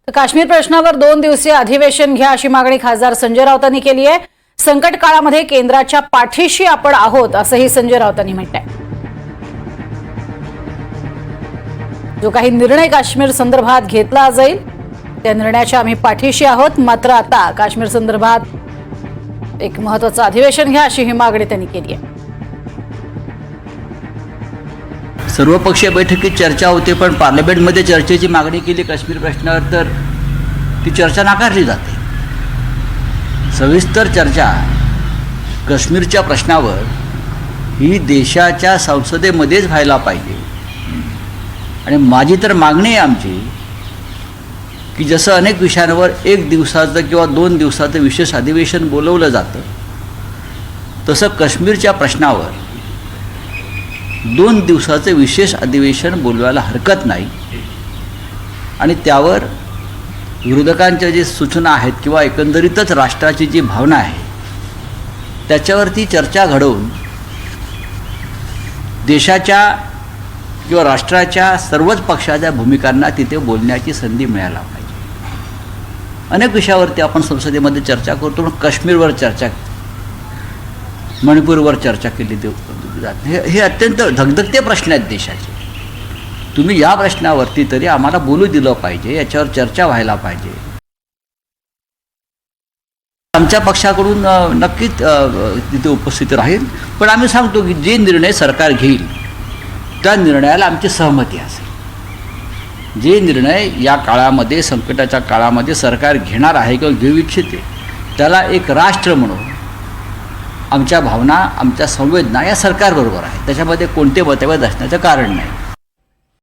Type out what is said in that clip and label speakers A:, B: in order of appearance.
A: काश्मीर प्रश्नावर 2 दिवसीय अधिवेशन घ्या अशी मागणी खासदार संजय राऊतांनी केली आहे। संकट काळामध्ये केंद्राच्या पाठीशी आपण आहोत असंही संजय राऊतांनी म्हटलंय। जो काही निर्णय काश्मीर संदर्भात घेतला जाईल त्या निर्णयाच्या आम्ही पाठीशी आहोत, मात्र आता काश्मीर संदर्भात एक महत्त्वाचं अधिवेशन घ्या अशी ही मागणी त्यांनी केली आहे।
B: सर्वपक्षीय बैठकीत चर्चा होते, पण पार्लमेंटमध्ये चर्चेची मागणी केली काश्मीर प्रश्नावर तर ती चर्चा नाकारली जाते। सविस्तर चर्चा काश्मीरच्या प्रश्नावर ही देशाच्या संसदेमध्येच व्हायला पाहिजे। आणि माझी तर मागणी आहे आमची की जसं अनेक विषयांवर 1 दिवसाचं किंवा 2 दिवसाचं विशेष अधिवेशन बोलवलं जातं, तसं काश्मीरच्या प्रश्नावर 2 दिवसाचे विशेष अधिवेशन बोलवायला हरकत नाही। आणि त्यावर विरोधकांच्या जे सूचना आहेत किंवा एकंदरीतच राष्ट्राची जी भावना आहे त्याच्यावरती चर्चा घडवून देशाच्या किंवा राष्ट्राच्या सर्वच पक्षाच्या भूमिकांना तिथे बोलण्याची संधी मिळायला पाहिजे। अनेक विषयावरती आपण संसदेमध्ये चर्चा करतो, काश्मीरवर चर्चा, मणिपूरवर चर्चा केली जाते। हे अत्यंत धगधगते प्रश्न आहेत देशाचे। तुम्ही या प्रश्नावरती तरी आम्हाला बोलू दिलं पाहिजे, याच्यावर चर्चा व्हायला पाहिजे। आमच्या पक्षाकडून नक्कीच तिथे उपस्थिती राहील, पण आम्ही सांगतो की जे निर्णय सरकार घेईल त्या निर्णयाला आमची सहमती असेल। जे निर्णय या काळामध्ये, संकटाच्या काळामध्ये सरकार घेणार आहे किंवा घेऊ इच्छिते त्याला एक राष्ट्र म्हणून आमच्या भावना, आमच्या संवेदना या सरकारबरोबर आहे, त्याच्यामध्ये कोणते मतभेद असण्याचं कारण नाही।